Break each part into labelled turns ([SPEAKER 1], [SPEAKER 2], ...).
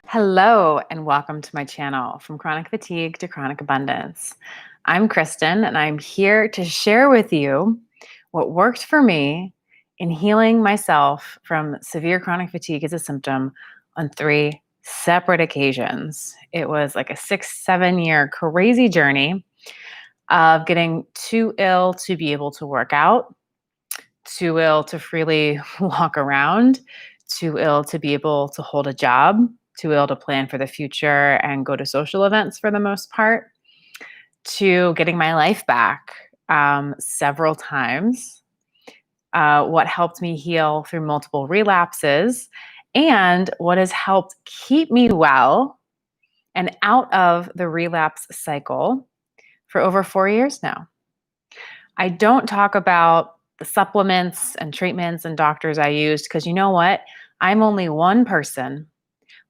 [SPEAKER 1] Hello, and welcome to my channel, From Chronic Fatigue to Chronic Abundance. I'm Kristin, and I'm here to share with you what worked for me in healing myself from severe chronic fatigue as a symptom on three separate occasions. It was like a 6, 7 year crazy journey of getting too ill to be able to work out, too ill to freely walk around, too ill to be able to hold a job, too ill to plan for the future and go to social events for the most part, to getting my life back several times. What helped me heal through multiple relapses, and what has helped keep me well and out of the relapse cycle for over 4 years now. I don't talk about the supplements and treatments and doctors I used because you know what? I'm only one person,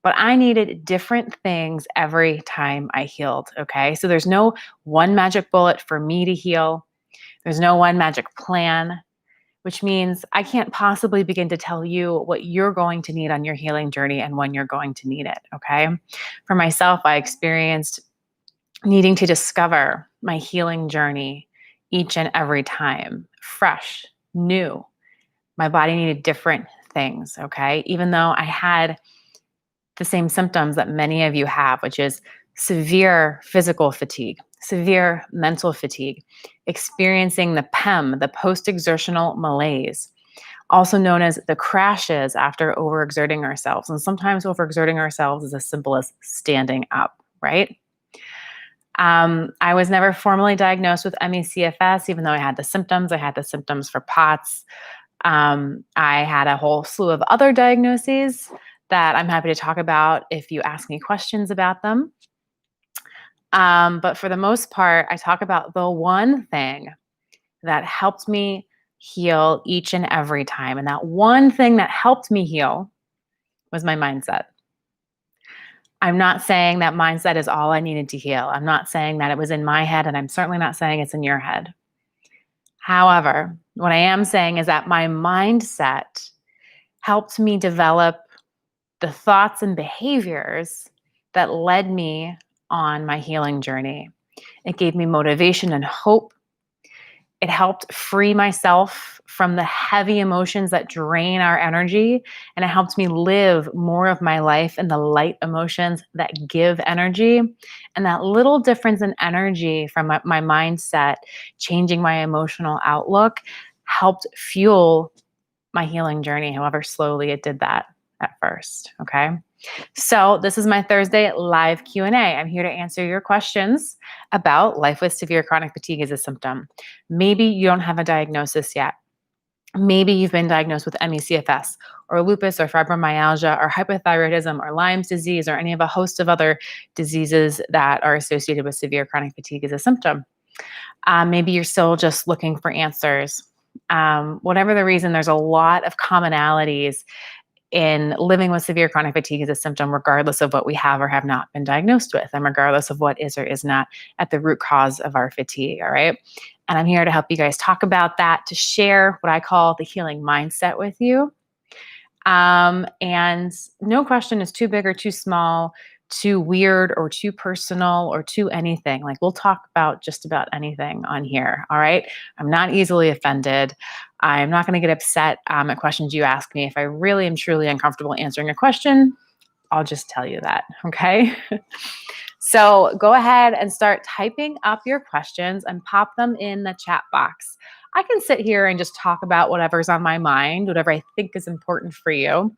[SPEAKER 1] but I needed different things every time I healed. Okay. So there's no one magic bullet for me to heal, there's no one magic plan, which means I can't possibly begin to tell you what you're going to need on your healing journey and when you're going to need it. Okay. For myself, I experienced needing to discover my healing journey each and every time, fresh, new. My body needed different things, okay? Even though I had the same symptoms that many of you have, which is severe physical fatigue, severe mental fatigue, experiencing the PEM, the post exertional malaise, also known as the crashes after overexerting ourselves. And sometimes overexerting ourselves is as simple as standing up, right? I was never formally diagnosed with ME/CFS, even though I had the symptoms. I had the symptoms for POTS. I had a whole slew of other diagnoses that I'm happy to talk about if you ask me questions about them. But for the most part, I talk about the one thing that helped me heal each and every time. And that one thing that helped me heal was my mindset. I'm not saying that mindset is all I needed to heal. I'm not saying that it was in my head, and I'm certainly not saying it's in your head. However, what I am saying is that my mindset helped me develop the thoughts and behaviors that led me on my healing journey. It gave me motivation and hope. It helped free myself from the heavy emotions that drain our energy. And it helped me live more of my life in the light emotions that give energy. And that little difference in energy from my mindset, changing my emotional outlook, helped fuel my healing journey, however slowly it did that at first. Okay. So this is my Thursday live Q&A. I'm here to answer your questions about life with severe chronic fatigue as a symptom. Maybe you don't have a diagnosis yet. Maybe you've been diagnosed with ME/CFS or lupus or fibromyalgia or hypothyroidism or Lyme's disease or any of a host of other diseases that are associated with severe chronic fatigue as a symptom. Maybe you're still just looking for answers. Whatever the reason, there's a lot of commonalities in living with severe chronic fatigue as a symptom, regardless of what we have or have not been diagnosed with, and regardless of what is or is not at the root cause of our fatigue. All right. And I'm here to help you guys talk about that, to share what I call the healing mindset with you. And no question is too big or too small, too weird or too personal or too anything. Like, we'll talk about just about anything on here. All right. I'm not easily offended. I'm not going to get upset at questions you ask me. If I really am truly uncomfortable answering a question, I'll just tell you that. Okay. So go ahead and start typing up your questions and pop them in the chat box. I can sit here and just talk about whatever's on my mind, whatever I think is important for you.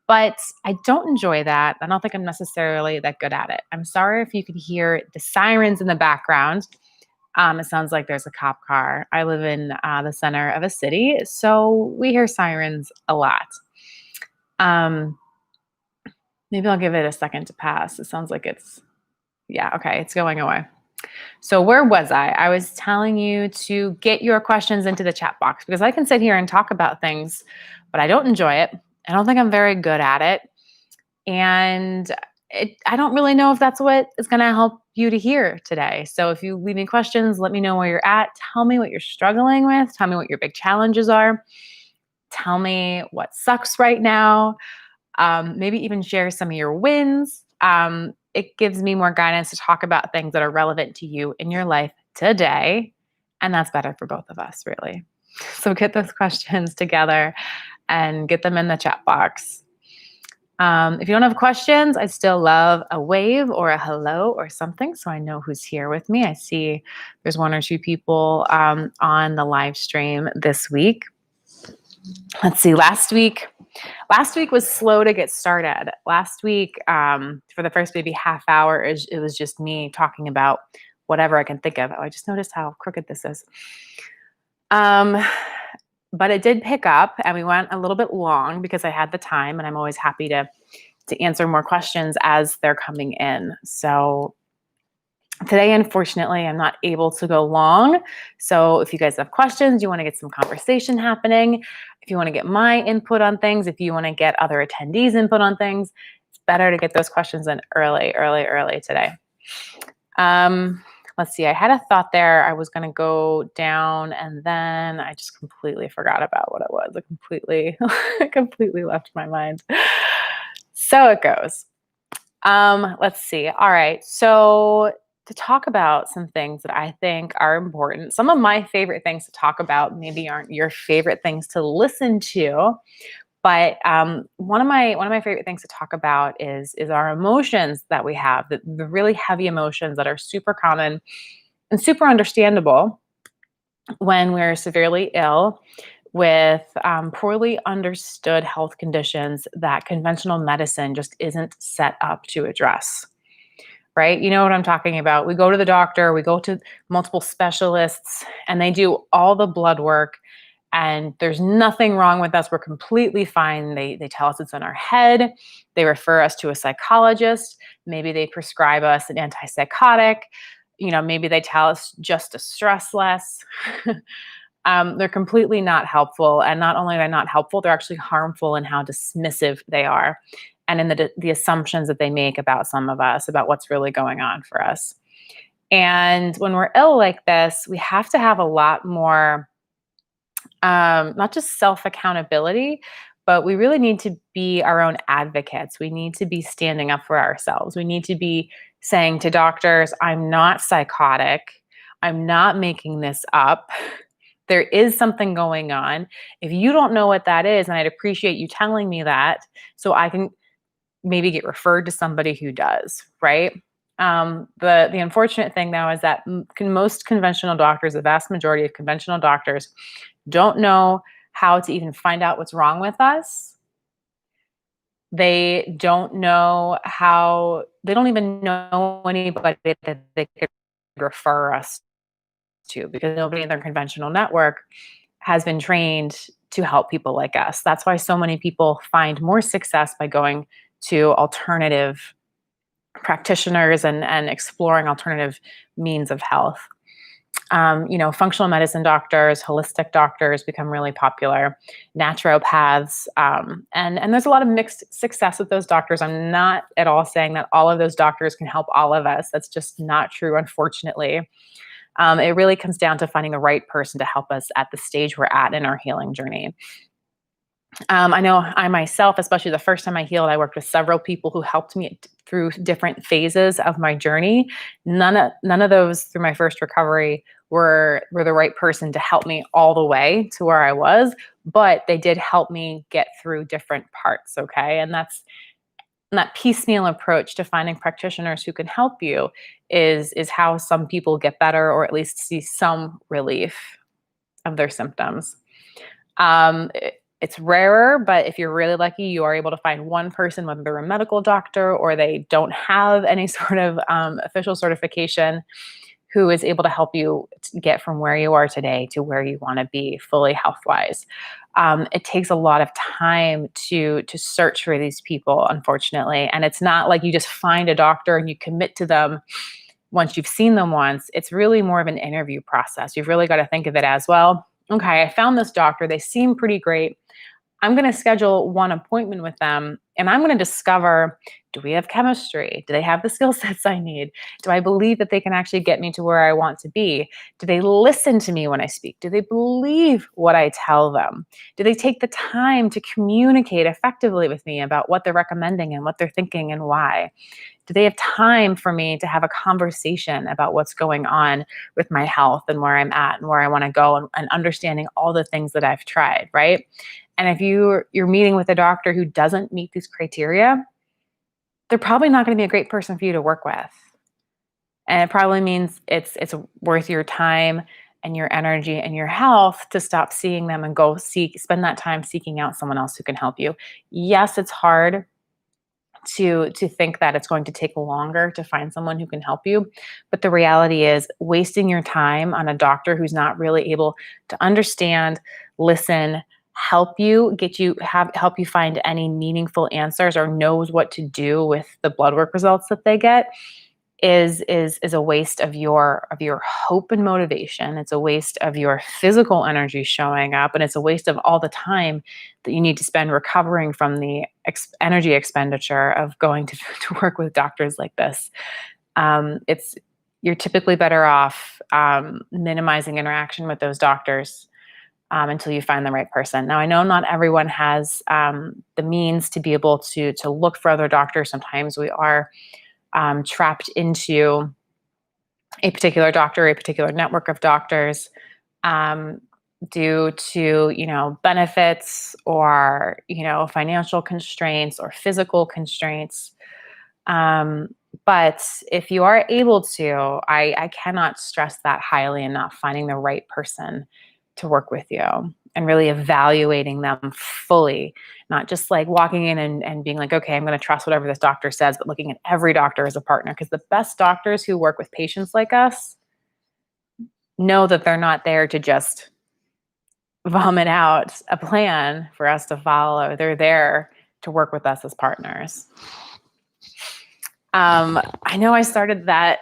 [SPEAKER 1] But I don't enjoy that. I don't think I'm necessarily that good at it. I'm sorry if you could hear the sirens in the background. It sounds like there's a cop car. I live in the center of a city, so we hear sirens a lot. Maybe I'll give it a second to pass. It sounds like it's going away. So where was I? I was telling you to get your questions into the chat box because I can sit here and talk about things, but I don't enjoy it. I don't think I'm very good at it. And I don't really know if that's what is going to help you to hear today. So if you leave me questions, let me know where you're at. Tell me what you're struggling with. Tell me what your big challenges are. Tell me what sucks right now. Maybe even share some of your wins. It gives me more guidance to talk about things that are relevant to you in your life today. And that's better for both of us, really. So get those questions together and get them in the chat box. If you don't have questions, I still love a wave or a hello or something so I know who's here with me. I see there's one or two people on the live stream this week. Let's see, last week was slow to get started. Last week, for the first maybe half hour, it was just me talking about whatever I can think of. Oh, I just noticed how crooked this is. But it did pick up and we went a little bit long because I had the time, and I'm always happy to answer more questions as they're coming in. So today, unfortunately, I'm not able to go long. So if you guys have questions, you want to get some conversation happening, if you want to get my input on things, if you want to get other attendees' input on things, it's better to get those questions in early today. Let's see, I had a thought there. I was going to go down and then I just completely forgot about what it was. It completely left my mind. So it goes. Let's see. All right. So to talk about some things that I think are important, some of my favorite things to talk about maybe aren't your favorite things to listen to, but one of my favorite things to talk about is our emotions that we have, the really heavy emotions that are super common and super understandable when we're severely ill with poorly understood health conditions that conventional medicine just isn't set up to address. Right? You know what I'm talking about. We go to the doctor, we go to multiple specialists, and they do all the blood work, and there's nothing wrong with us. We're completely fine. They tell us it's in our head. They refer us to a psychologist. Maybe they prescribe us an antipsychotic. Maybe they tell us just to stress less. They're completely not helpful. And not only are they not helpful, they're actually harmful in how dismissive they are and in the assumptions that they make about some of us, about what's really going on for us. And when we're ill like this, we have to have a lot more, not just self-accountability, but we really need to be our own advocates. We need to be standing up for ourselves. We need to be saying to doctors, I'm not psychotic. I'm not making this up. There is something going on. If you don't know what that is, and I'd appreciate you telling me that so I can maybe get referred to somebody who does, right? The unfortunate thing though is that most conventional doctors, the vast majority of conventional doctors, don't know how to even find out what's wrong with us. They don't know how, they don't even know anybody that they could refer us to, because nobody in their conventional network has been trained to help people like us. That's why so many people find more success by going to alternative practitioners and exploring alternative means of health. Functional medicine doctors, holistic doctors become really popular, naturopaths, and there's a lot of mixed success with those doctors. I'm not at all saying that all of those doctors can help all of us. That's just not true, unfortunately. It really comes down to finding the right person to help us at the stage we're at in our healing journey. I know I myself, especially the first time I healed, I worked with several people who helped me through different phases of my journey. None of those through my first recovery were the right person to help me all the way to where I was, but they did help me get through different parts. Okay. And that piecemeal approach to finding practitioners who can help you is how some people get better, or at least see some relief of their symptoms. It's rarer, but if you're really lucky, you are able to find one person, whether they're a medical doctor or they don't have any sort of official certification, who is able to help you get from where you are today to where you want to be fully health-wise. It takes a lot of time to search for these people, unfortunately. And it's not like you just find a doctor and you commit to them once you've seen them once. It's really more of an interview process. You've really got to think of it as, well, okay, I found this doctor. They seem pretty great. I'm going to schedule one appointment with them And I'm going to discover, do we have chemistry? Do they have the skill sets I need? Do I believe that they can actually get me to where I want to be? Do they listen to me when I speak? Do they believe what I tell them? Do they take the time to communicate effectively with me about what they're recommending and what they're thinking and why? Do they have time for me to have a conversation about what's going on with my health and where I'm at and where I want to go, and understanding all the things that I've tried, right? And if you're meeting with a doctor who doesn't meet these criteria, they're probably not going to be a great person for you to work with. And it probably means it's worth your time and your energy and your health to stop seeing them and go spend that time seeking out someone else who can help you. Yes, it's hard to think that it's going to take longer to find someone who can help you, but the reality is wasting your time on a doctor who's not really able to understand, listen, help you help you find any meaningful answers or knows what to do with the blood work results that they get is a waste of your hope and motivation. It's a waste of your physical energy showing up, and it's a waste of all the time that you need to spend recovering from the energy expenditure of going to work with doctors like this. It's You're typically better off minimizing interaction with those doctors until you find the right person. Now, I know not everyone has the means to be able to look for other doctors. Sometimes we are trapped into a particular doctor, a particular network of doctors, due to, benefits or, financial constraints or physical constraints. But if you are able to, I cannot stress that highly enough, finding the right person to work with you and really evaluating them fully, not just like walking in and being like, okay, I'm going to trust whatever this doctor says, but looking at every doctor as a partner. Because the best doctors who work with patients like us know that they're not there to just vomit out a plan for us to follow. They're there to work with us as partners. I know I started that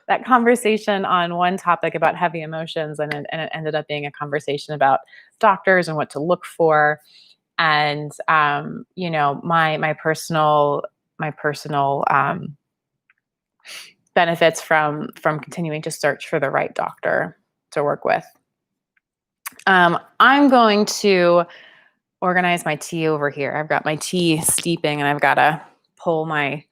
[SPEAKER 1] that conversation on one topic about heavy emotions, and it ended up being a conversation about doctors and what to look for, and my personal benefits from continuing to search for the right doctor to work with. I'm going to organize my tea over here. I've got my tea steeping, and I've got to pull my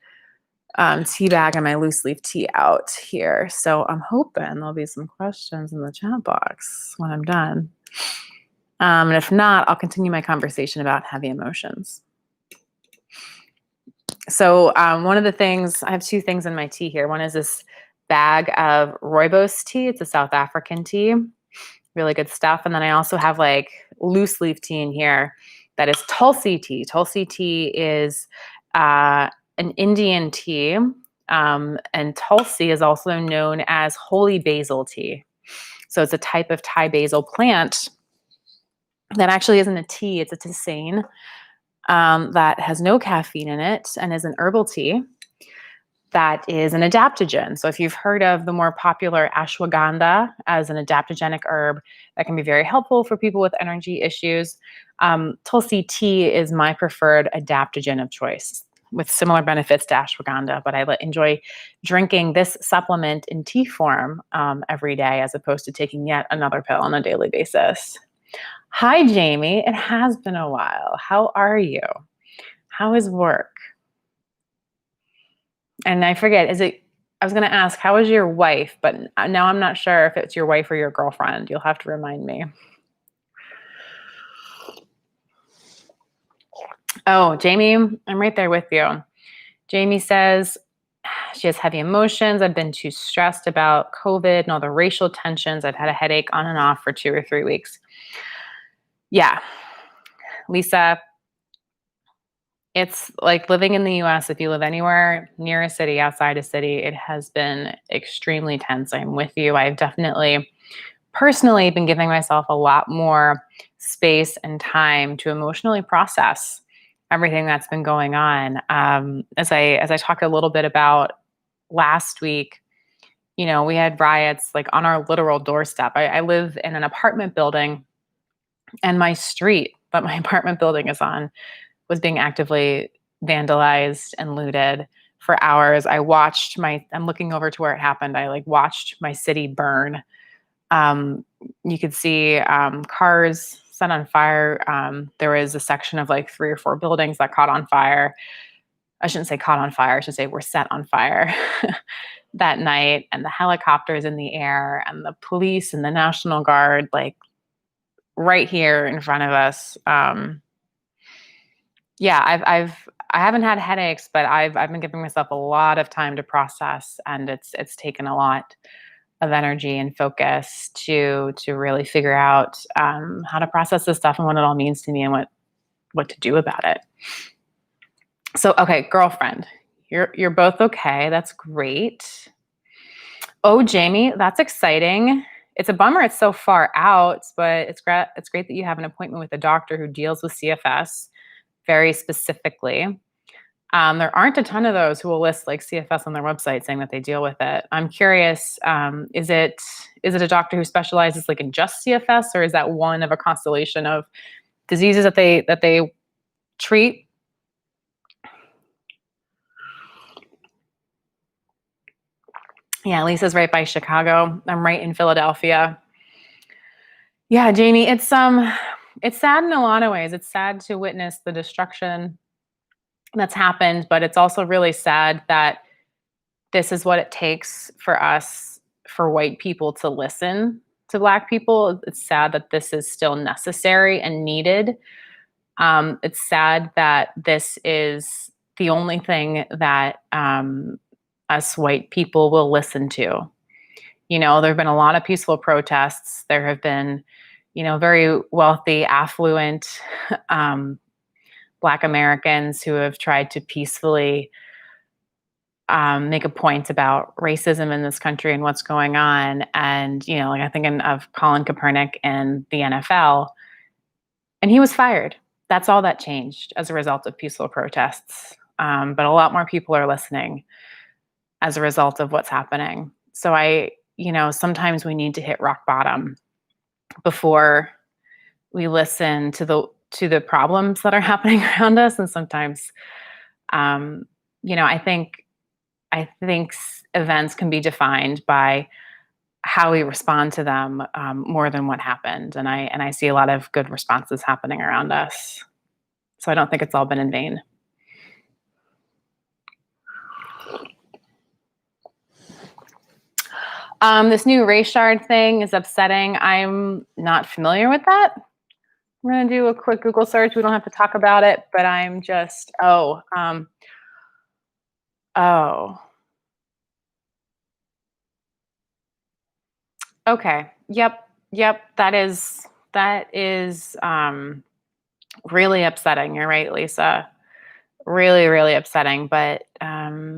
[SPEAKER 1] tea bag and my loose leaf tea out here. So I'm hoping there'll be some questions in the chat box when I'm done. And if not, I'll continue my conversation about heavy emotions. So one of the things, I have two things in my tea here. One is this bag of rooibos tea. It's a South African tea, really good stuff. And then I also have like loose leaf tea in here that is Tulsi tea. Tulsi tea is an Indian tea, and Tulsi is also known as holy basil tea. So it's a type of Thai basil plant that actually isn't a tea, it's a tisane that has no caffeine in it and is an herbal tea that is an adaptogen. So if you've heard of the more popular ashwagandha as an adaptogenic herb that can be very helpful for people with energy issues, Tulsi tea is my preferred adaptogen of choice, with similar benefits to ashwagandha, but I enjoy drinking this supplement in tea form every day as opposed to taking yet another pill on a daily basis. Hi, Jamie. It has been a while. How are you? How is work? And I forget, I was going to ask, how is your wife? But now I'm not sure if it's your wife or your girlfriend. You'll have to remind me. Oh, Jamie, I'm right there with you. Jamie says she has heavy emotions. I've been too stressed about COVID and all the racial tensions. I've had a headache on and off for 2 or 3 weeks. Yeah. Lisa, it's like living in the US. If you live anywhere near a city, outside a city, it has been extremely tense. I'm with you. I've definitely personally been giving myself a lot more space and time to emotionally process everything that's been going on. As I talked a little bit about last week, we had riots like on our literal doorstep. I live in an apartment building, and my street that my apartment building is on was being actively vandalized and looted for hours. I'm looking over to where it happened. I like watched my city burn. You could see cars set on fire. There was a section of like 3 or 4 buildings that caught on fire. I shouldn't say caught on fire. I should say were set on fire that night. And the helicopters in the air and the police and the National Guard, like right here in front of us. Yeah, I haven't had headaches, but I've been giving myself a lot of time to process, and it's taken a lot of energy and focus to really figure out how to process this stuff and what it all means to me and what to do about it. So, okay, girlfriend, you're both okay. That's great. Oh, Jamie, that's exciting. It's a bummer it's so far out, but it's great that you have an appointment with a doctor who deals with CFS very specifically. There aren't a ton of those who will list like CFS on their website saying that they deal with it. I'm curious, is it a doctor who specializes like in just CFS, or is that one of a constellation of diseases that they treat? Yeah, Lisa's right by Chicago. I'm right in Philadelphia. Yeah, Jamie, it's sad in a lot of ways. It's sad to witness the destruction that's happened, but it's also really sad that this is what it takes for white people to listen to Black people. It's sad that this is still necessary and needed. It's sad that this is the only thing that us white people will listen to. There have been a lot of peaceful protests. There have been, very wealthy, affluent Black Americans who have tried to peacefully make a point about racism in this country and what's going on. And, like I'm thinking of Colin Kaepernick in the NFL, and he was fired. That's all that changed as a result of peaceful protests. But a lot more people are listening as a result of what's happening. So sometimes we need to hit rock bottom before we listen to the problems that are happening around us. And sometimes, I think events can be defined by how we respond to them more than what happened. And I see a lot of good responses happening around us. So I don't think it's all been in vain. This new race shard thing is upsetting. I'm not familiar with that. I'm going to do a quick Google search. We don't have to talk about it, but I'm just, okay. Yep. That is really upsetting. You're right, Lisa. Really, really upsetting. But yeah,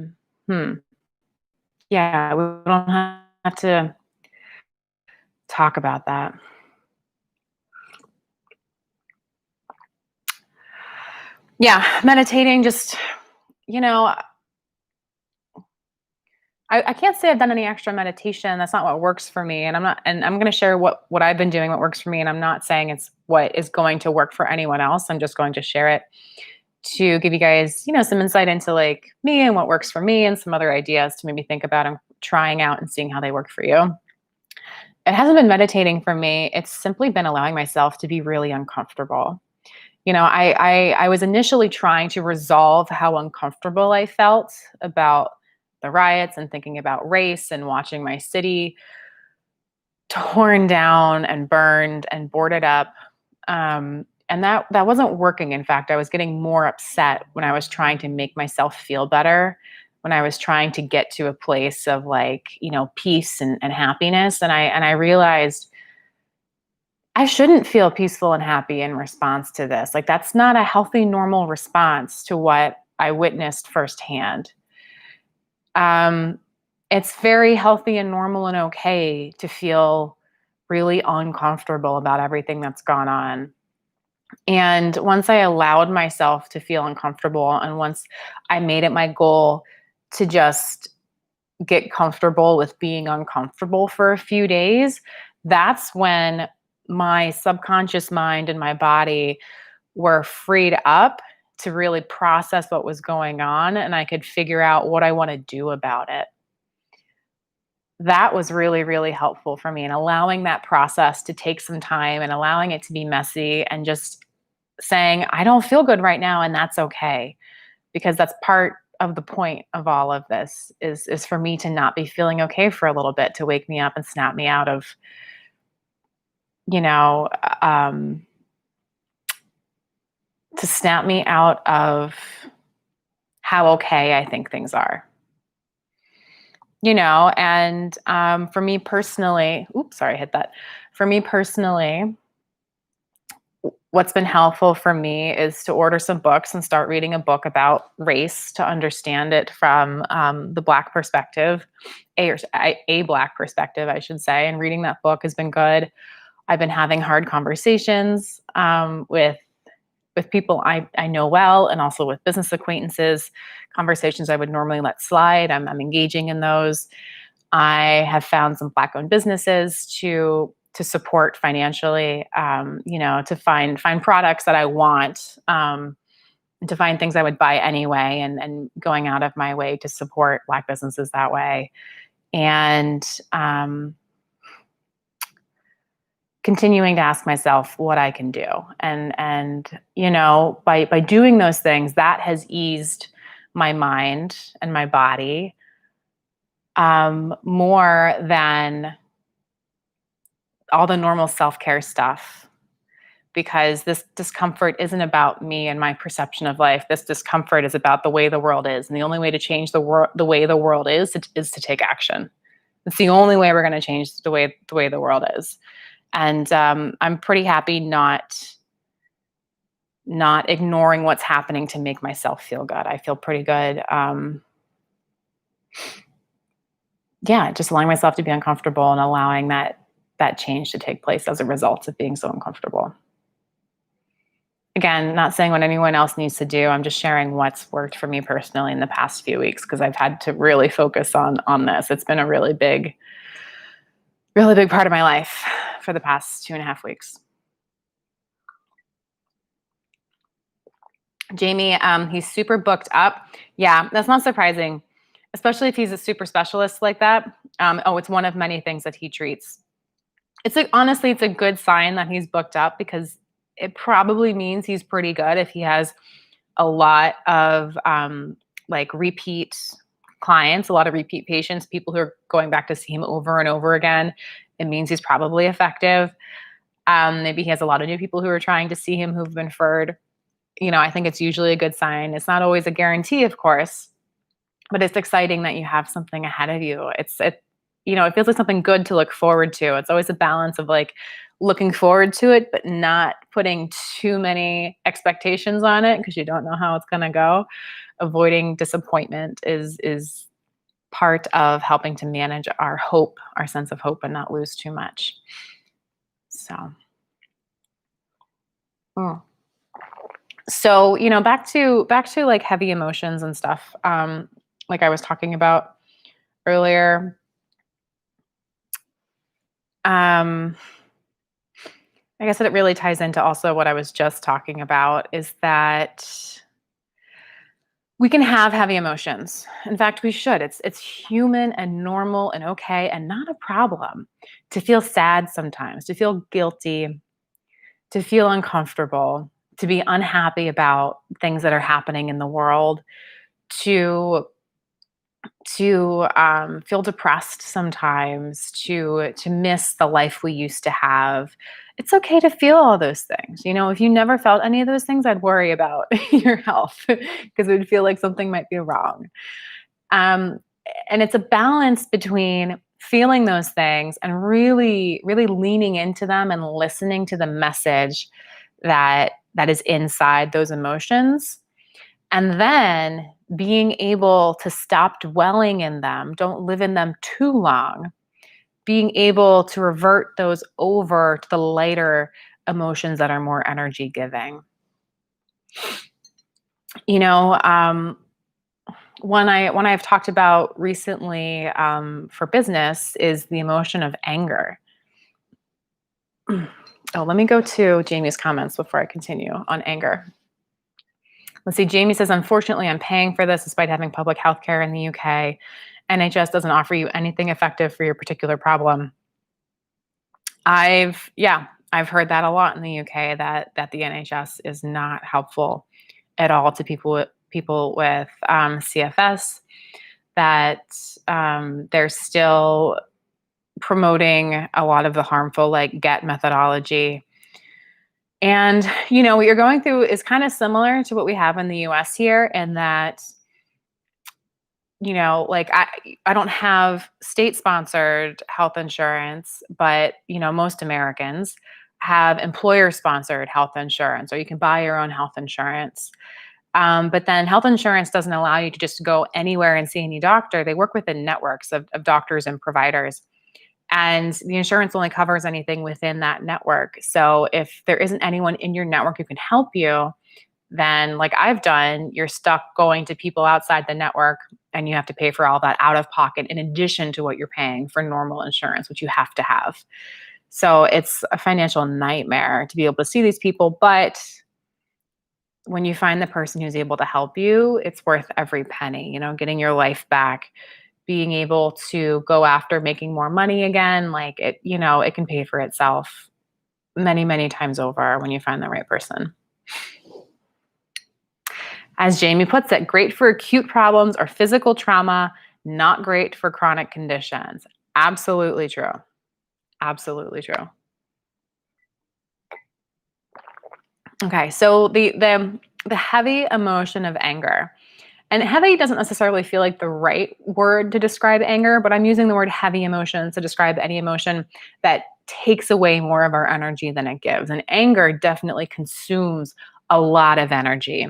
[SPEAKER 1] we don't have to talk about that. Yeah, meditating, just, I can't say I've done any extra meditation. That's not what works for me. And I'm going to share what I've been doing, what works for me. And I'm not saying it's what is going to work for anyone else. I'm just going to share it to give you guys, some insight into like me and what works for me and some other ideas to maybe think about and trying out and seeing how they work for you. It hasn't been meditating for me. It's simply been allowing myself to be really uncomfortable. I was initially trying to resolve how uncomfortable I felt about the riots and thinking about race and watching my city torn down and burned and boarded up. And that wasn't working. In fact, I was getting more upset when I was trying to make myself feel better, when I was trying to get to a place of like, peace and happiness. And I realized I shouldn't feel peaceful and happy in response to this. Like, that's not a healthy, normal response to what I witnessed firsthand. It's very healthy and normal and okay to feel really uncomfortable about everything that's gone on. And once I allowed myself to feel uncomfortable, and once I made it my goal to just get comfortable with being uncomfortable for a few days, that's when my subconscious mind and my body were freed up to really process what was going on, and I could figure out what I want to do about it. That was really, really helpful for me, and allowing that process to take some time and allowing it to be messy and just saying, I don't feel good right now, and that's okay. Because that's part of the point of all of this is for me to not be feeling okay for a little bit, to wake me up and snap me out of, you know, um, to snap me out of how okay I think things are. And for me personally, oops, sorry, I hit that. For me personally, what's been helpful for me is to order some books and start reading a book about race to understand it from the Black perspective, a Black perspective, I should say. And reading that book has been good. I've been having hard conversations with people I know well, and also with business acquaintances, conversations I would normally let slide. I'm engaging in those. I have found some Black-owned businesses to support financially, to find products that I want, to find things I would buy anyway, and going out of my way to support Black businesses that way, and continuing to ask myself what I can do, and by doing those things, that has eased my mind and my body more than all the normal self-care stuff, because this discomfort isn't about me and my perception of life. This discomfort is about the way the world is, and the only way to change the way the world is to take action. It's the only way we're going to change the way the world is. And I'm pretty happy not ignoring what's happening to make myself feel good. I feel pretty good. Just allowing myself to be uncomfortable and allowing that change to take place as a result of being so uncomfortable. Again, not saying what anyone else needs to do. I'm just sharing what's worked for me personally in the past few weeks, because I've had to really focus on this. It's been a really big part of my life for the past 2.5 weeks. Jamie, he's super booked up. Yeah, that's not surprising, especially if he's a super specialist like that. It's one of many things that he treats. Honestly, it's a good sign that he's booked up, because it probably means he's pretty good if he has a lot of repeat clients, a lot of repeat patients, people who are going back to see him over and over again. It means he's probably effective. Maybe he has a lot of new people who are trying to see him who've been referred. I think it's usually a good sign. It's not always a guarantee, of course, but it's exciting that you have something ahead of you. It feels like something good to look forward to. It's always a balance of looking forward to it, but not putting too many expectations on it, because you don't know how it's going to go. Avoiding disappointment is part of helping to manage our sense of hope, and not lose too much. So, back to like heavy emotions and stuff, like I was talking about earlier. I guess that it really ties into also what I was just talking about, is that we can have heavy emotions. In fact, we should. It's human and normal and okay and not a problem to feel sad sometimes, to feel guilty, to feel uncomfortable, to be unhappy about things that are happening in the world, to feel depressed sometimes, to miss the life we used to have. It's okay to feel all those things. If you never felt any of those things, I'd worry about your health, because it would feel like something might be wrong. And it's a balance between feeling those things and really, really leaning into them and listening to the message that is inside those emotions. And then being able to stop dwelling in them, don't live in them too long, being able to revert those over to the lighter emotions that are more energy giving. One I've talked about recently for business is the emotion of anger. Let me go to Jamie's comments before I continue on anger. Let's see, Jamie says, unfortunately, I'm paying for this despite having public health care in the UK. NHS doesn't offer you anything effective for your particular problem. I've heard that a lot in the UK, that the NHS is not helpful at all to people with CFS, that they're still promoting a lot of the harmful like get methodology. And what you're going through is kind of similar to what we have in the US here, in that like I don't have state sponsored health insurance, but most Americans have employer sponsored health insurance, or you can buy your own health insurance. But then health insurance doesn't allow you to just go anywhere and see any doctor. They work within networks of doctors and providers. And the insurance only covers anything within that network. So if there isn't anyone in your network who can help you, then like I've done, you're stuck going to people outside the network, and you have to pay for all that out of pocket in addition to what you're paying for normal insurance, which you have to have. So it's a financial nightmare to be able to see these people. But when you find the person who's able to help you, it's worth every penny, getting your life back, being able to go after making more money again. Like it can pay for itself many, many times over when you find the right person. As Jamie puts it, great for acute problems or physical trauma, not great for chronic conditions. Absolutely true. Absolutely true. Okay, so the heavy emotion of anger. And heavy doesn't necessarily feel like the right word to describe anger, but I'm using the word heavy emotions to describe any emotion that takes away more of our energy than it gives. And anger definitely consumes a lot of energy.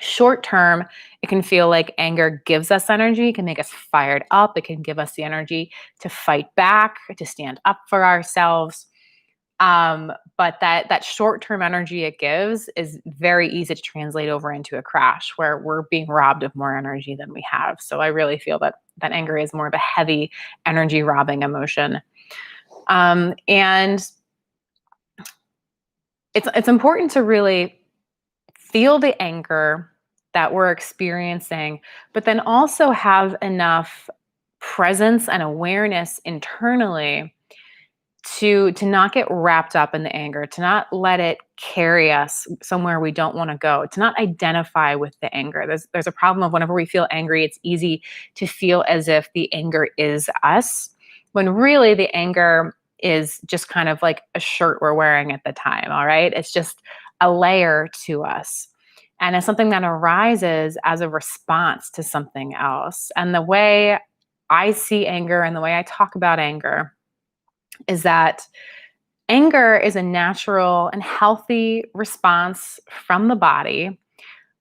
[SPEAKER 1] Short term, it can feel like anger gives us energy, it can make us fired up, it can give us the energy to fight back, to stand up for ourselves. But that short-term energy it gives is very easy to translate over into a crash where we're being robbed of more energy than we have. So I really feel that anger is more of a heavy energy robbing emotion. And it's important to really feel the anger that we're experiencing, but then also have enough presence and awareness internally to not get wrapped up in the anger, to not let it carry us somewhere we don't want to go, to not identify with the anger. There's a problem of whenever we feel angry, it's easy to feel as if the anger is us, when really the anger is just kind of like a shirt we're wearing at the time, all right? It's just a layer to us. And it's something that arises as a response to something else. And the way I see anger and the way I talk about anger is that anger is a natural and healthy response from the body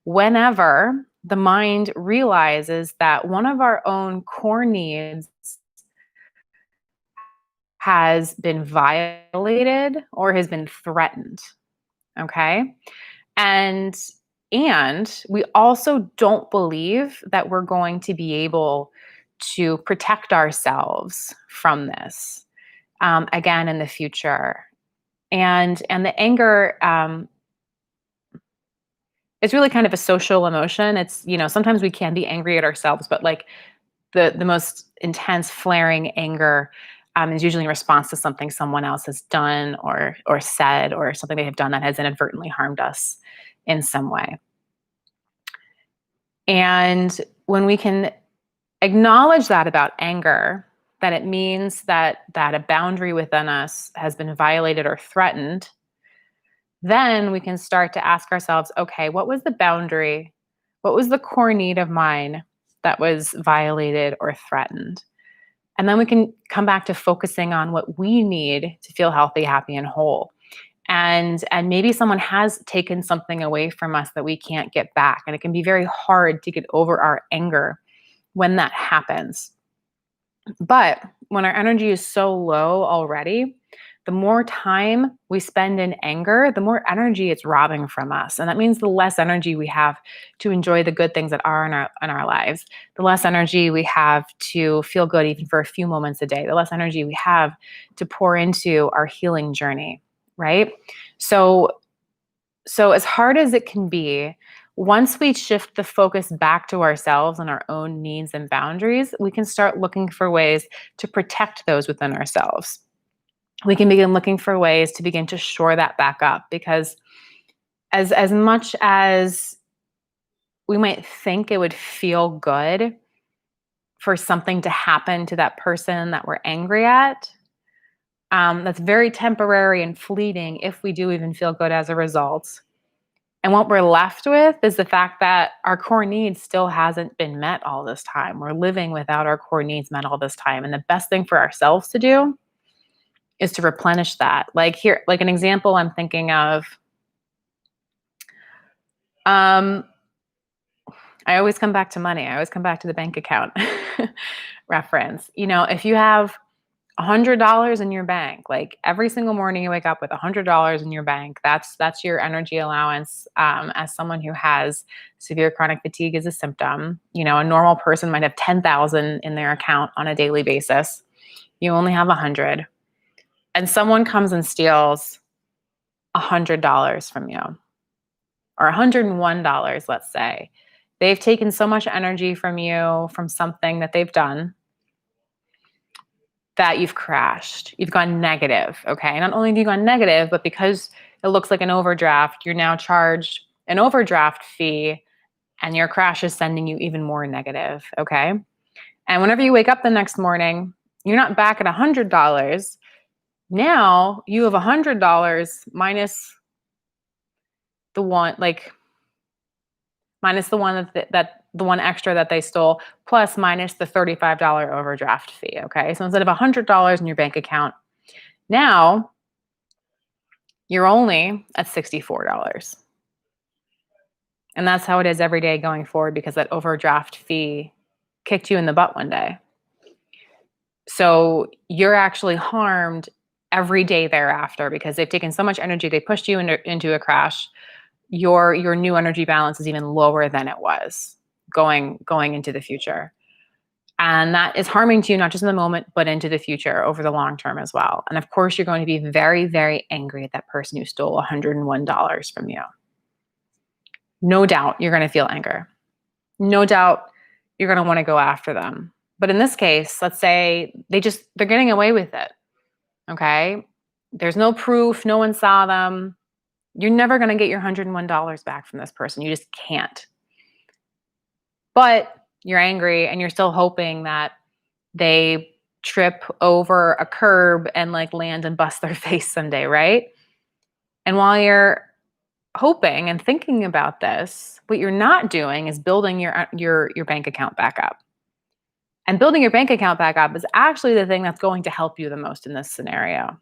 [SPEAKER 1] whenever the mind realizes that one of our own core needs has been violated or has been threatened. Okay? And we also don't believe that we're going to be able to protect ourselves from this again in the future. And the anger is really kind of a social emotion. It's, sometimes we can be angry at ourselves, but like the most intense flaring anger is usually in response to something someone else has done or said, or something they have done that has inadvertently harmed us in some way. And when we can acknowledge that about anger, that it means that a boundary within us has been violated or threatened, then we can start to ask ourselves, okay, what was the boundary? What was the core need of mine that was violated or threatened? And then we can come back to focusing on what we need to feel healthy, happy, and whole. And maybe someone has taken something away from us that we can't get back. And it can be very hard to get over our anger when that happens. But when our energy is so low already, the more time we spend in anger, the more energy it's robbing from us. And that means the less energy we have to enjoy the good things that are in our lives, the less energy we have to feel good even for a few moments a day, the less energy we have to pour into our healing journey, right? So as hard as it can be, Once we shift the focus back to ourselves and our own needs and boundaries, we can start looking for ways to protect those within ourselves. We can begin looking for ways to begin to shore that back up, because as much as we might think it would feel good for something to happen to that person that we're angry at, that's very temporary and fleeting if we do even feel good as a result. And what we're left with is the fact that our core needs still hasn't been met all this time. We're living without our core needs met all this time. And the best thing for ourselves to do is to replenish that. Like here, like an example I'm thinking of, um, I always come back to money. I always come back to the bank account reference. If you have $100 in your bank, like every single morning you wake up with $100 in your bank, that's your energy allowance. As someone who has severe chronic fatigue as a symptom, a normal person might have 10,000 in their account on a daily basis. You only have 100, and someone comes and steals $100 from you, or $101, let's say. They've taken so much energy from you from something that they've done that you've crashed. You've gone negative, okay? Not only have you gone negative, but because it looks like an overdraft, you're now charged an overdraft fee, and your crash is sending you even more negative, okay? And whenever you wake up the next morning, you're not back at $100. Now you have $100 minus the one, minus the one that the one extra that they stole, plus minus the $35 overdraft fee. Okay. So instead of $100 in your bank account, now you're only at $64. And that's how it is every day going forward, because that overdraft fee kicked you in the butt one day. So you're actually harmed every day thereafter, because they've taken so much energy, they pushed you into a crash. Your new energy balance is even lower than it was going into the future. And that is harming to you, not just in the moment, but into the future over the long term as well. And of course, you're going to be very, very angry at that person who stole $101 from you. No doubt you're going to feel anger. No doubt you're going to want to go after them. But in this case, let's say they're getting away with it. Okay. There's no proof. No one saw them. You're never going to get your $101 back from this person. You just can't. But you're angry and you're still hoping that they trip over a curb and land and bust their face someday, right? And while you're hoping and thinking about this, what you're not doing is building your bank account back up. And building your bank account back up is actually the thing that's going to help you the most in this scenario.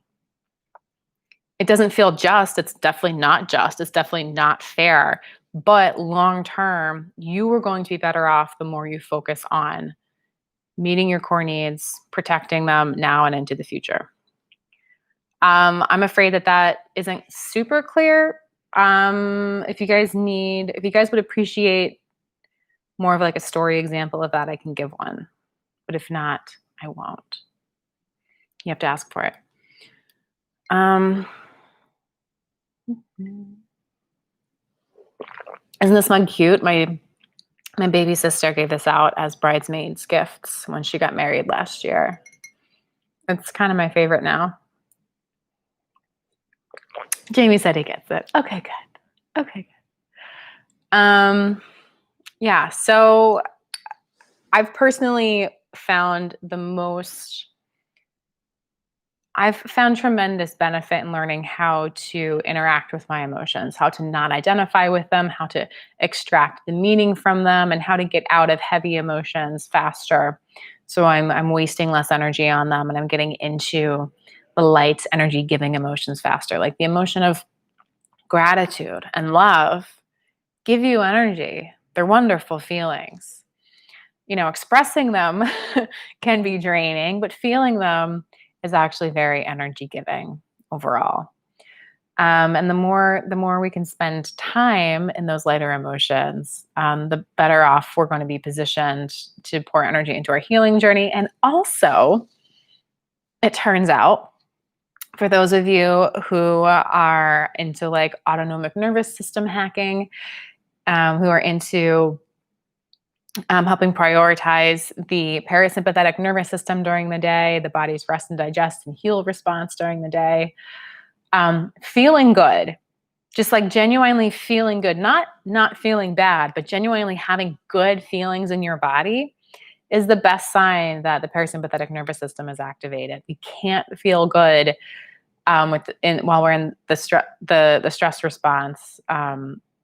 [SPEAKER 1] It doesn't feel just. It's definitely not just. It's definitely not fair. But long term, you are going to be better off the more you focus on meeting your core needs, protecting them now and into the future. I'm afraid that isn't super clear. If you guys would appreciate more of a story example of that, I can give one. But if not, I won't. You have to ask for it. Isn't this mug cute? My baby sister gave this out as bridesmaids gifts when she got married last year. It's kind of my favorite now. Jamie said he gets it. Okay, good. Okay, good. Yeah, so I've personally found I've found tremendous benefit in learning how to interact with my emotions, how to not identify with them, how to extract the meaning from them, and how to get out of heavy emotions faster. So I'm wasting less energy on them, and I'm getting into the light, energy-giving emotions faster. Like the emotion of gratitude and love give you energy. They're wonderful feelings. Expressing them can be draining, but feeling them is actually very energy giving overall. And the more we can spend time in those lighter emotions, the better off we're going to be positioned to pour energy into our healing journey. And also, it turns out, for those of you who are into autonomic nervous system hacking, who are into helping prioritize the parasympathetic nervous system during the day, the body's rest and digest and heal response during the day. Feeling good, just like genuinely feeling good, not feeling bad, but genuinely having good feelings in your body is the best sign that the parasympathetic nervous system is activated. We can't feel good while we're in the stress response.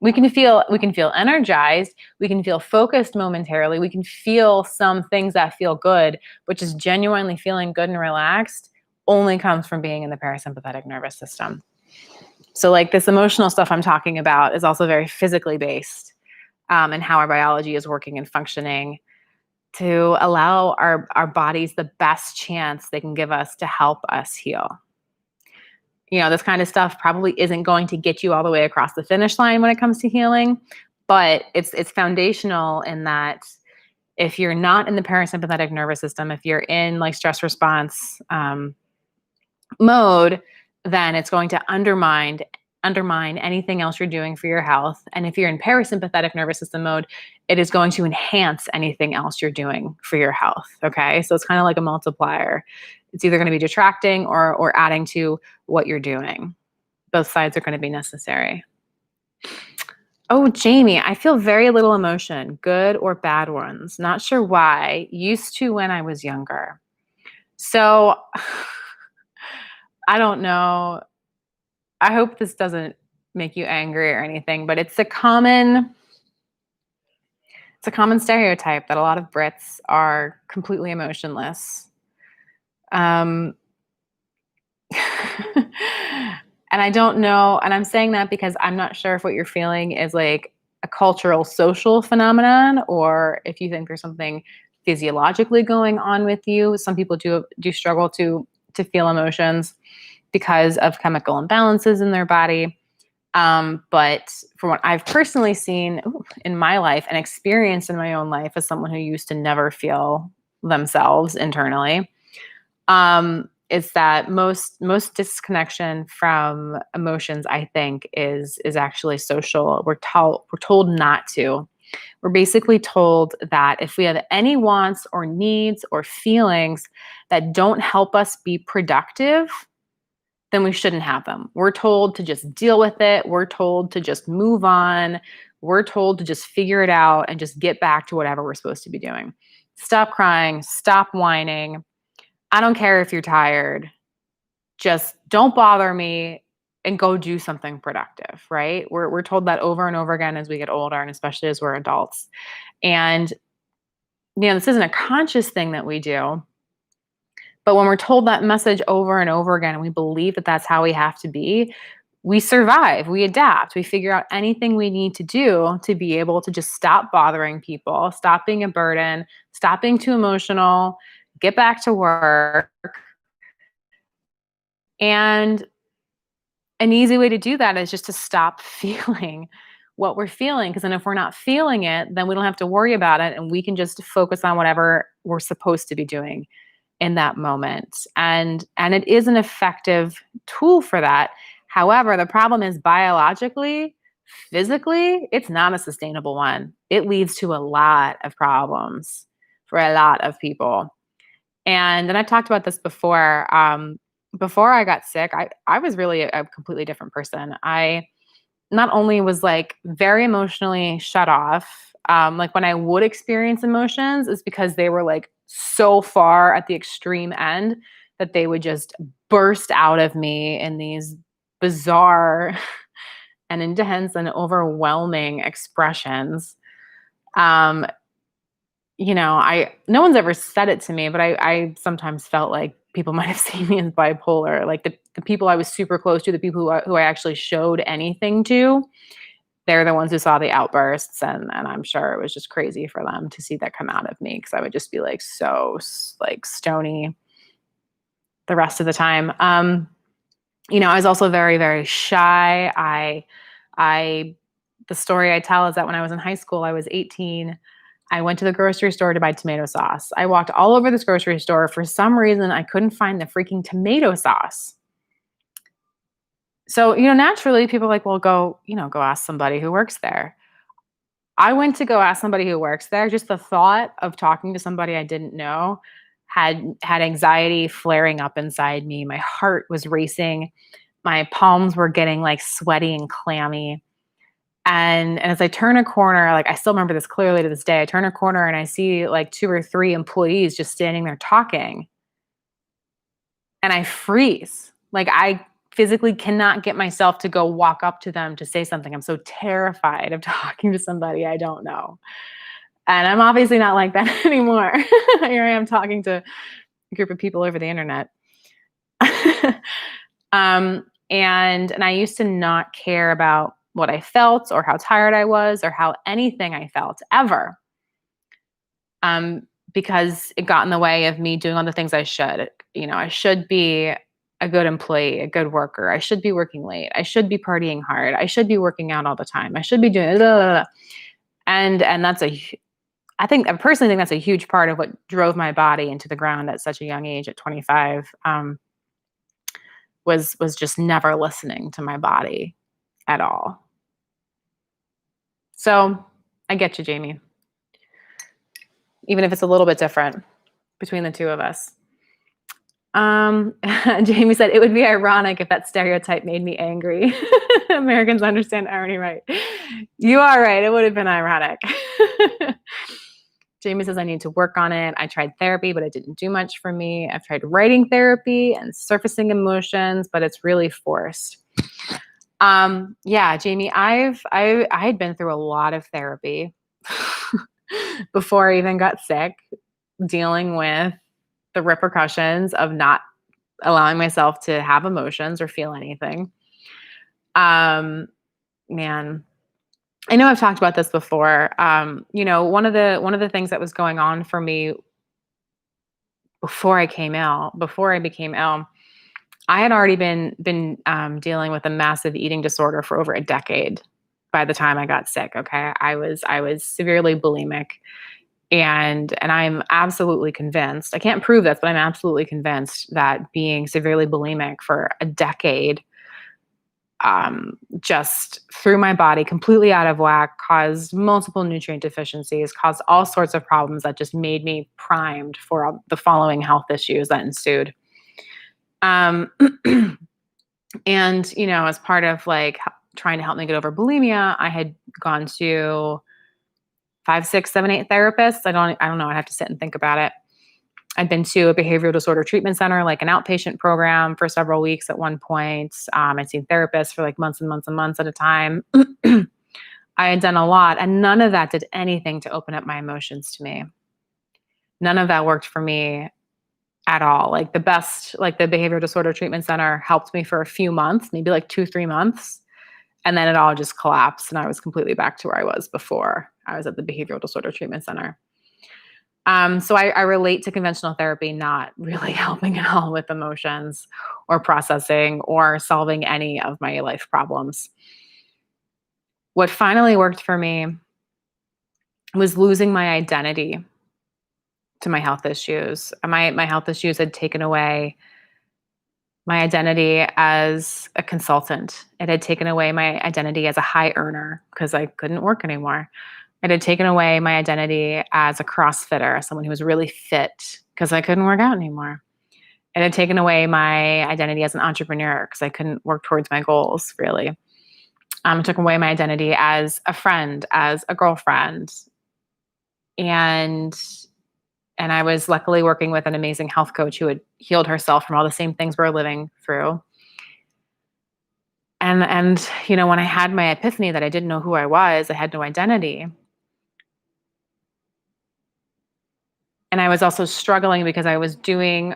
[SPEAKER 1] We can feel energized, we can feel focused momentarily, we can feel some things that feel good, but just genuinely feeling good and relaxed only comes from being in the parasympathetic nervous system. So like this emotional stuff I'm talking about is also very physically based, and how our biology is working and functioning to allow our bodies the best chance they can give us to help us heal. This kind of stuff probably isn't going to get you all the way across the finish line when it comes to healing, but it's foundational in that if you're not in the parasympathetic nervous system, if you're in like stress response mode, then it's going to undermine anything else you're doing for your health. And if you're in parasympathetic nervous system mode, it is going to enhance anything else you're doing for your health. Okay. So it's kind of like a multiplier. It's either going to be detracting or adding to what you're doing. Both sides are going to be necessary. Oh, Jamie, I feel very little emotion, good or bad ones. Not sure why. Used to when I was younger. So I don't know. I hope this doesn't make you angry or anything, but it's a common stereotype that a lot of Brits are completely emotionless. And I don't know, and I'm saying that because I'm not sure if what you're feeling is like a cultural social phenomenon or if you think there's something physiologically going on with you. Some people do struggle to feel emotions because of chemical imbalances in their body. But from what I've personally seen in my life and experienced in my own life as someone who used to never feel themselves internally, is that most disconnection from emotions, I think, is actually social. We're told not to. We're basically told that if we have any wants or needs or feelings that don't help us be productive, then we shouldn't have them. We're told to just deal with it. We're told to just move on. We're told to just figure it out and just get back to whatever we're supposed to be doing. Stop crying. Stop whining. I don't care if you're tired. Just don't bother me and go do something productive, right? We're told that over and over again as we get older, and especially as we're adults. And this isn't a conscious thing that we do. But when we're told that message over and over again, and we believe that that's how we have to be, we survive, we adapt, we figure out anything we need to do to be able to just stop bothering people, stop being a burden, stop being too emotional, get back to work. And an easy way to do that is just to stop feeling what we're feeling. Because then if we're not feeling it, then we don't have to worry about it. And we can just focus on whatever we're supposed to be doing in that moment. And it is an effective tool for that. However, the problem is biologically, physically, it's not a sustainable one. It leads to a lot of problems for a lot of people. And then I've talked about this before. Before I got sick, I was really a completely different person. I not only was like very emotionally shut off, like when I would experience emotions, is because they were like so far at the extreme end that they would just burst out of me in these bizarre and intense and overwhelming expressions. No one's ever said it to me, but I sometimes felt like people might have seen me as bipolar. Like the people I was super close to, the people who I actually showed anything to, they're the ones who saw the outbursts, and I'm sure it was just crazy for them to see that come out of me because I would just be like so like stony the rest of the time. I was also very, very shy. The story I tell is that when I was in high school, I was 18. I went to the grocery store to buy tomato sauce. I walked all over this grocery store. For some reason, I couldn't find the freaking tomato sauce. So, naturally people are like, well, go ask somebody who works there. I went to go ask somebody who works there. Just the thought of talking to somebody I didn't know had anxiety flaring up inside me. My heart was racing. My palms were getting like sweaty and clammy. And as I turn a corner, like I still remember this clearly to this day, I turn a corner and I see like 2 or 3 employees just standing there talking, and I freeze. Like I physically cannot get myself to go walk up to them to say something. I'm so terrified of talking to somebody I don't know. And I'm obviously not like that anymore. Here I am talking to a group of people over the internet. And I used to not care about what I felt or how tired I was or how anything I felt ever. Um, because it got in the way of me doing all the things I should. I should be a good employee, a good worker. I should be working late. I should be partying hard. I should be working out all the time. I should be doing blah, blah, blah. And I personally think that's a huge part of what drove my body into the ground at such a young age, at 25. Was just never listening to my body at all. So I get you, Jamie. Even if it's a little bit different between the two of us. Jamie said, it would be ironic if that stereotype made me angry. Americans understand irony, right? You are right. It would have been ironic. Jamie says, I need to work on it. I tried therapy, but it didn't do much for me. I've tried writing therapy and surfacing emotions, but it's really forced. Yeah, Jamie, I had been through a lot of therapy before I even got sick, dealing with the repercussions of not allowing myself to have emotions or feel anything. Man, I know I've talked about this before. One of the things that was going on for me before I became ill, I had already been dealing with a massive eating disorder for over a decade by the time I got sick. Okay, I was severely bulimic, and I'm absolutely convinced. I can't prove this, but I'm absolutely convinced that being severely bulimic for a decade just threw my body completely out of whack, caused multiple nutrient deficiencies, caused all sorts of problems that just made me primed for the following health issues that ensued. And, as part of like trying to help me get over bulimia, I had gone to 5, 6, 7, 8 therapists. I don't know. I'd have to sit and think about it. I'd been to a behavioral disorder treatment center, like an outpatient program, for several weeks at one point. I'd seen therapists for like months and months and months at a time. I had done a lot, and none of that did anything to open up my emotions to me. None of that worked for me at all. Like the behavioral disorder treatment center helped me for a few months, maybe like 2, 3 months. And then it all just collapsed, and I was completely back to where I was before I was at the behavioral disorder treatment center. So I relate to conventional therapy not really helping at all with emotions or processing or solving any of my life problems. What finally worked for me was losing my identity to my health issues. My health issues had taken away my identity as a consultant. It had taken away my identity as a high earner because I couldn't work anymore. It had taken away my identity as a CrossFitter, someone who was really fit, because I couldn't work out anymore. It had taken away my identity as an entrepreneur because I couldn't work towards my goals, really. It took away my identity as a friend, as a girlfriend. And I was luckily working with an amazing health coach who had healed herself from all the same things we're living through. And when I had my epiphany that I didn't know who I was, I had no identity. And I was also struggling because I was doing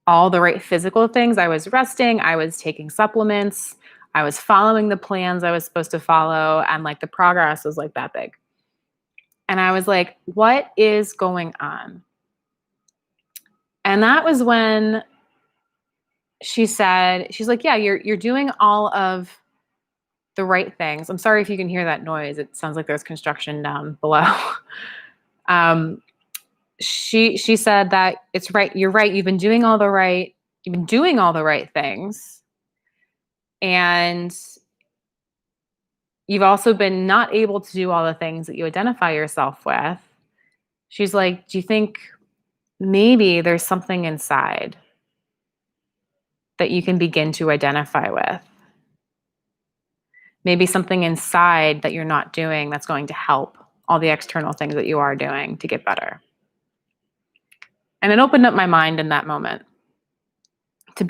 [SPEAKER 1] all the right physical things. I was resting, I was taking supplements, I was following the plans I was supposed to follow, and like the progress was like that big. And I was like, what is going on? And that was when she's like, yeah, you're doing all of the right things. I'm sorry if you can hear that noise. It sounds like there's construction down below. She said that it's right. You're right. You've been doing all the right things, and you've also been not able to do all the things that you identify yourself with. She's like, do you think maybe there's something inside that you can begin to identify with? Maybe something inside that you're not doing that's going to help all the external things that you are doing to get better. And it opened up my mind in that moment to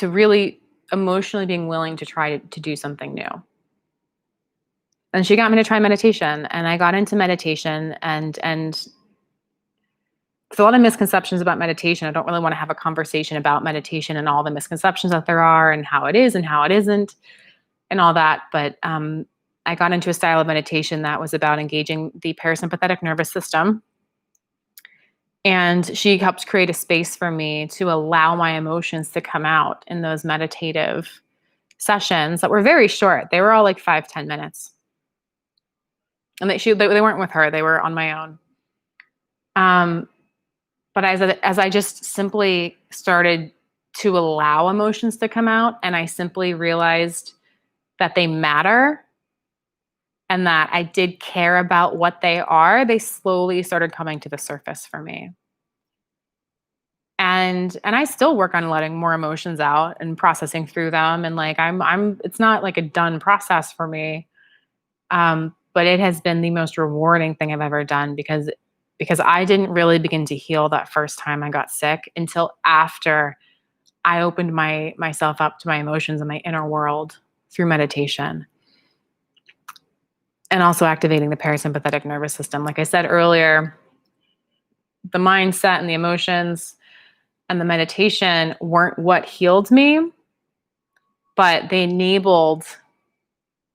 [SPEAKER 1] really emotionally being willing to try to do something new. And she got me to try meditation, and I got into meditation, and there's a lot of misconceptions about meditation. I don't really want to have a conversation about meditation and all the misconceptions that there are and how it is and how it isn't and all that. But I got into a style of meditation that was about engaging the parasympathetic nervous system. And she helped create a space for me to allow my emotions to come out in those meditative sessions that were very short. They were all like 5-10 minutes. And they weren't with her, they were on my own. But as I just simply started to allow emotions to come out, and I simply realized that they matter and that I did care about what they are, they slowly started coming to the surface for me. And I still work on letting more emotions out and processing through them. And like it's not like a done process for me. But it has been the most rewarding thing I've ever done because I didn't really begin to heal that first time I got sick until after I opened myself up to my emotions and my inner world through meditation. And also activating the parasympathetic nervous system. Like I said earlier, the mindset and the emotions and the meditation weren't what healed me, but they enabled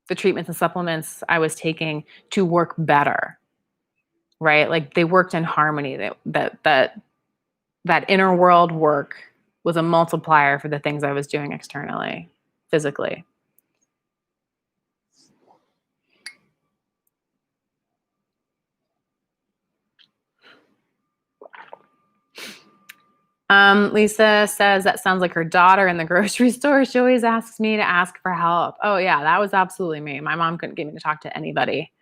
[SPEAKER 1] the treatments and supplements I was taking to work better, right? Like they worked in harmony. That inner world work was a multiplier for the things I was doing externally, physically. Lisa says that sounds like her daughter in the grocery store. She always asks me to ask for help. Oh yeah, that was absolutely me. My mom couldn't get me to talk to anybody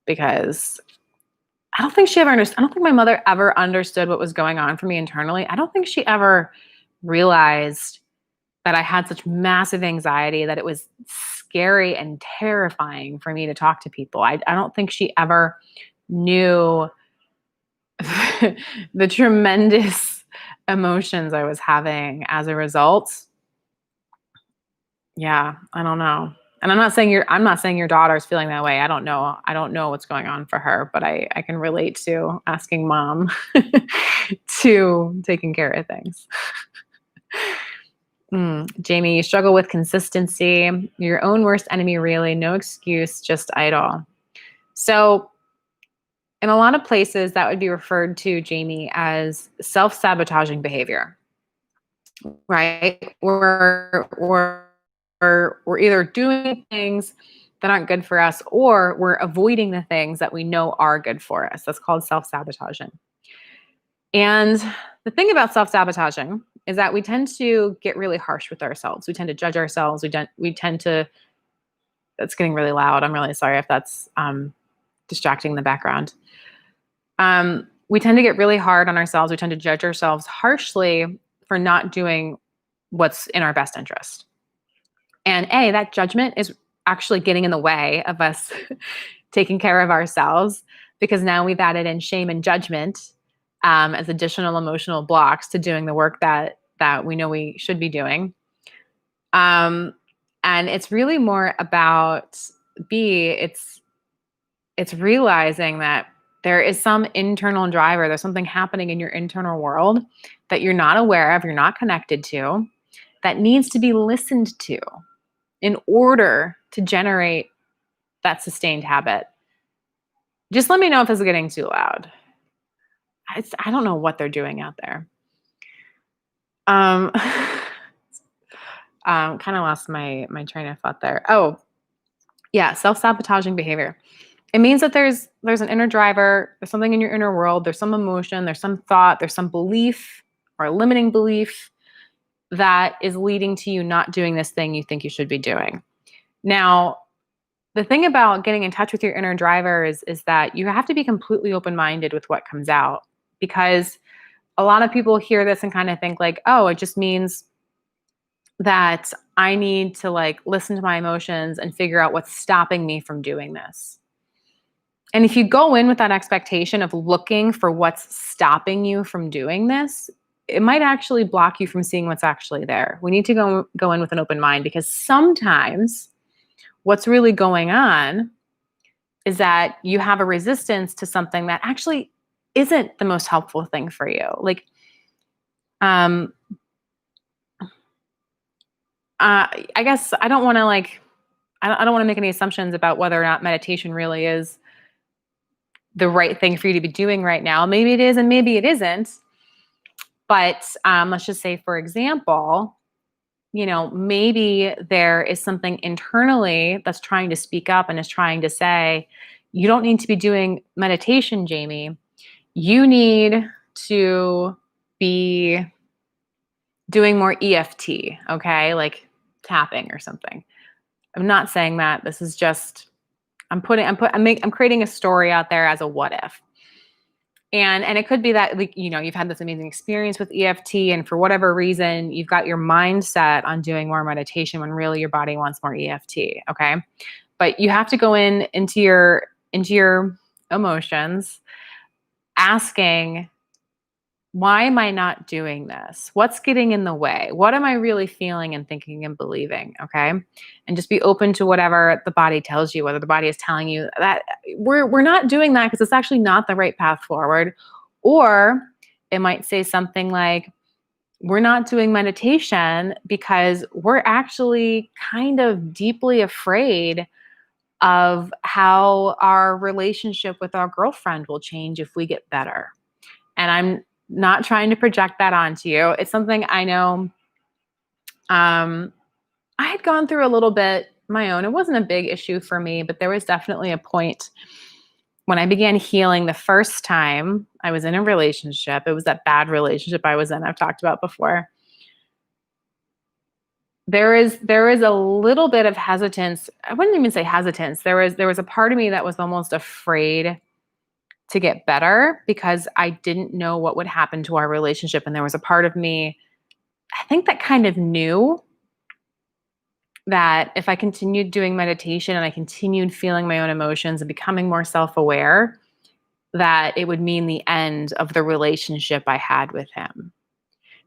[SPEAKER 1] because I don't think my mother ever understood what was going on for me internally. I don't think she ever realized that I had such massive anxiety that it was scary and terrifying for me to talk to people. I don't think she ever knew the tremendous emotions I was having as a result. Yeah, I don't know. And I'm not saying your daughter's feeling that way. I don't know what's going on for her, but I can relate to asking mom to taking care of things. Jamie, you struggle with consistency. Your own worst enemy, really. No excuse, just idle. So in a lot of places, that would be referred to, Jamie, as self-sabotaging behavior, right? We're either doing things that aren't good for us, or we're avoiding the things that we know are good for us. That's called self-sabotaging. And the thing about self-sabotaging is that we tend to get really harsh with ourselves. We tend to judge ourselves. We tend to, that's getting really loud. I'm really sorry if that's distracting the background. We tend to get really hard on ourselves. We tend to judge ourselves harshly for not doing what's in our best interest. And that judgment is actually getting in the way of us taking care of ourselves, because now we've added in shame and judgment as additional emotional blocks to doing the work that we know we should be doing. And it's really more about it's realizing that there is some internal driver. There's something happening in your internal world that you're not aware of, you're not connected to, that needs to be listened to in order to generate that sustained habit. Just let me know if this is getting too loud. I don't know what they're doing out there. Kind of lost my train of thought there. Oh, yeah, self-sabotaging behavior. It means that there's an inner driver, there's something in your inner world, there's some emotion, there's some thought, there's some belief or a limiting belief that is leading to you not doing this thing you think you should be doing. Now, The thing about getting in touch with your inner driver is that you have to be completely open-minded with what comes out, because a lot of people hear this and kind of think like, oh, it just means that I need to like listen to my emotions and figure out what's stopping me from doing this. And if you go in with that expectation of looking for what's stopping you from doing this, it might actually block you from seeing what's actually there. We need to go in with an open mind, because sometimes what's really going on is that you have a resistance to something that actually isn't the most helpful thing for you. Like, um, I guess I don't want to like, I don't want to make any assumptions about whether or not meditation really is the right thing for you to be doing right now. Maybe it is, and maybe it isn't. But let's just say, for example, maybe there is something internally that's trying to speak up and is trying to say, you don't need to be doing meditation, Jamie. You need to be doing more EFT, okay? Like tapping or something. I'm not saying that. This is just I'm creating a story out there as a what if. And it could be that, like, you've had this amazing experience with EFT, and for whatever reason, you've got your mind set on doing more meditation when really your body wants more EFT. Okay. But you have to go into your emotions, asking, why am I not doing this? What's getting in the way? What am I really feeling and thinking and believing? Okay. And just be open to whatever the body tells you, whether the body is telling you that we're not doing that because it's actually not the right path forward. Or it might say something like, we're not doing meditation because we're actually kind of deeply afraid of how our relationship with our girlfriend will change if we get better. And I'm not trying to project that onto you. It's something I know I had gone through a little bit my own. It wasn't a big issue for me, but there was definitely a point when I began healing the first time I was in a relationship. It was that bad relationship I was in, I've talked about before. There is a little bit of hesitance. I wouldn't even say hesitance. There was a part of me that was almost afraid to get better because I didn't know what would happen to our relationship. And there was a part of me, I think, that kind of knew that if I continued doing meditation and I continued feeling my own emotions and becoming more self-aware, that it would mean the end of the relationship I had with him.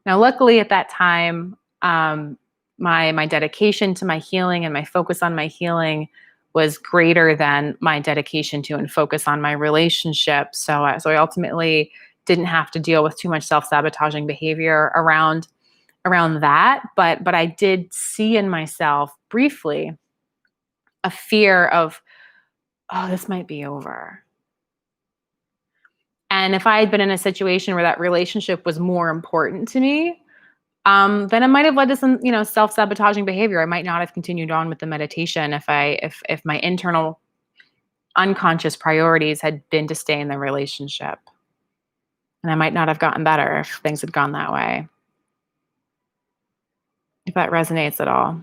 [SPEAKER 1] Now, luckily at that time, my dedication to my healing and my focus on my healing was greater than my dedication to and focus on my relationship. So I ultimately didn't have to deal with too much self-sabotaging behavior around that. But I did see in myself briefly a fear of, oh, this might be over. And if I had been in a situation where that relationship was more important to me, then it might have led to some, self-sabotaging behavior. I might not have continued on with the meditation if my internal unconscious priorities had been to stay in the relationship. And I might not have gotten better if things had gone that way. If that resonates at all.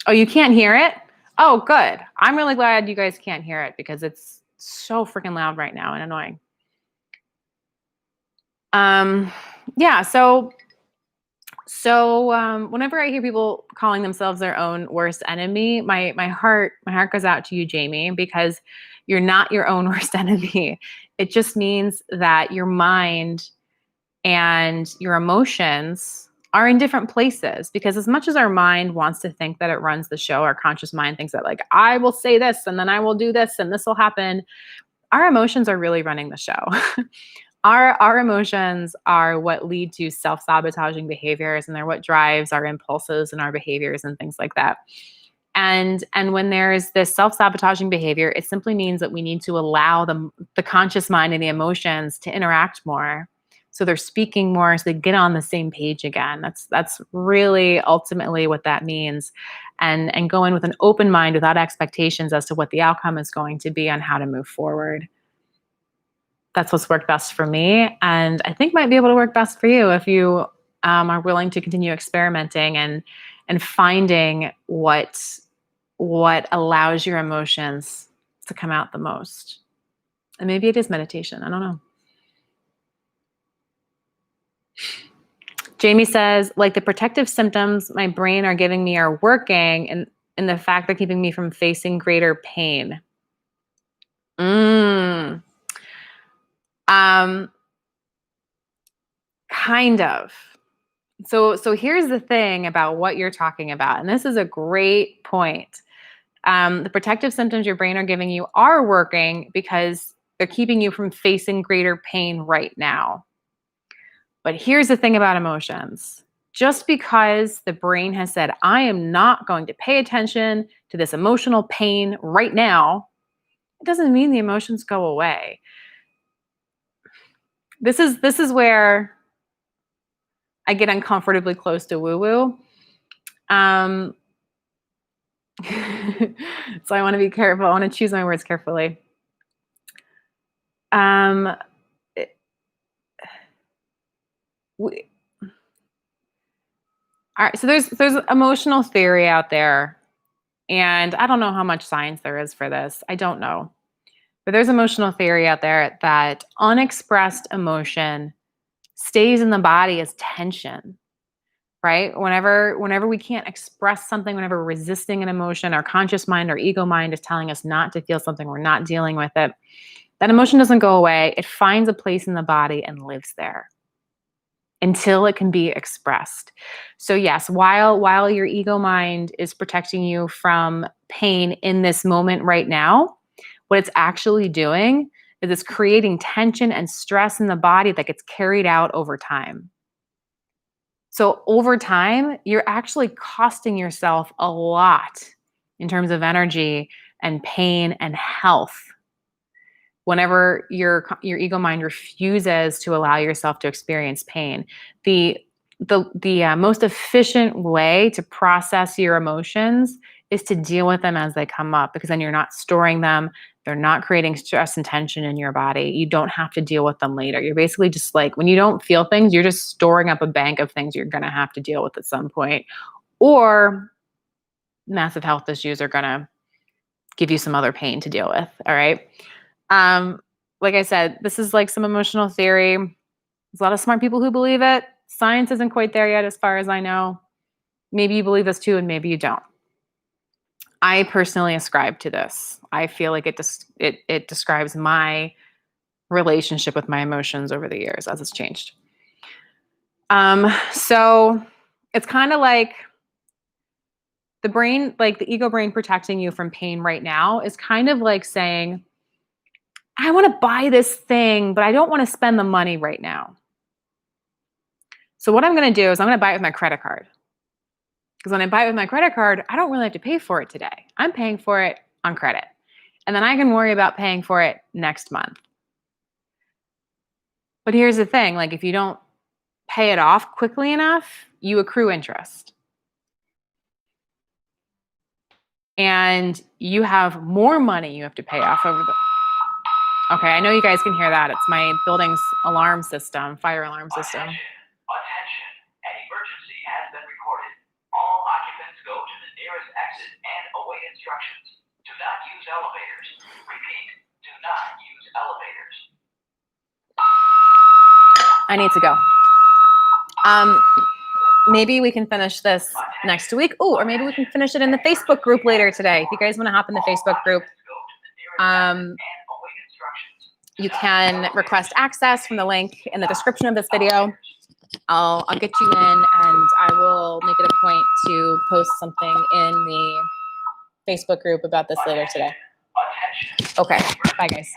[SPEAKER 1] Oh, you can't hear it? Oh, good. I'm really glad you guys can't hear it because it's so freaking loud right now and annoying. Yeah, so whenever I hear people calling themselves their own worst enemy, my heart goes out to you, Jamie, because you're not your own worst enemy. It just means that your mind and your emotions are in different places, because as much as our mind wants to think that it runs the show, our conscious mind thinks that, like, I will say this and then I will do this and this will happen. Our emotions are really running the show. Our emotions are what lead to self-sabotaging behaviors, and they're what drives our impulses and our behaviors and things like that. And when there's this self-sabotaging behavior, it simply means that we need to allow the conscious mind and the emotions to interact more. So they're speaking more, so they get on the same page again. That's really ultimately what that means. And go in with an open mind without expectations as to what the outcome is going to be on how to move forward. That's what's worked best for me, and I think might be able to work best for you if you are willing to continue experimenting and finding what what allows your emotions to come out the most. And maybe it is meditation. I don't know. Jamie says, like the protective symptoms my brain are giving me are working, and the fact they're keeping me from facing greater pain. Kind of. So here's the thing about what you're talking about, and this is a great point. The protective symptoms your brain are giving you are working because they're keeping you from facing greater pain right now. But here's the thing about emotions. Just because the brain has said, I am not going to pay attention to this emotional pain right now, it doesn't mean the emotions go away. This is where I get uncomfortably close to woo-woo. So I want to be careful. I want to choose my words carefully. All right, so there's emotional theory out there, and I don't know how much science there is for this. I don't know. But there's emotional theory out there that unexpressed emotion stays in the body as tension, right? Whenever we can't express something, whenever we're resisting an emotion, our conscious mind, our ego mind is telling us not to feel something, we're not dealing with it. That emotion doesn't go away. It finds a place in the body and lives there until it can be expressed. So yes, while your ego mind is protecting you from pain in this moment right now, what it's actually doing is it's creating tension and stress in the body that gets carried out over time. So over time, you're actually costing yourself a lot in terms of energy and pain and health whenever your ego mind refuses to allow yourself to experience pain. The most efficient way to process your emotions is to deal with them as they come up, because then you're not storing them. They're not creating stress and tension in your body. You don't have to deal with them later. You're basically just like, when you don't feel things, you're just storing up a bank of things you're going to have to deal with at some point. Or massive health issues are going to give you some other pain to deal with. All right. Like I said, this is like some emotional theory. There's a lot of smart people who believe it. Science isn't quite there yet, as far as I know. Maybe you believe this too, and maybe you don't. I personally ascribe to this. I feel like it describes my relationship with my emotions over the years as it's changed. So it's kind of like the brain, like the ego brain protecting you from pain right now is kind of like saying, I want to buy this thing, but I don't want to spend the money right now. So what I'm going to do is I'm going to buy it with my credit card. Because when I buy it with my credit card, I don't really have to pay for it today. I'm paying for it on credit. And then I can worry about paying for it next month. But here's the thing, like if you don't pay it off quickly enough, you accrue interest. And you have more money you have to pay off over the... Okay, I know you guys can hear that. It's my building's alarm system, fire alarm system.
[SPEAKER 2] Attention, an emergency has been recorded. All occupants go to the nearest exit and await instructions. Do not use elevators. Repeat, do not use elevators.
[SPEAKER 1] I need to go. Maybe we can finish this next week. Oh, or maybe we can finish it in the Facebook group later today. If you guys want to hop in the Facebook group, you can request access from the link in the description of this video. I'll get you in, and I will make it a point to post something in the Facebook group about this later today. Okay, bye guys.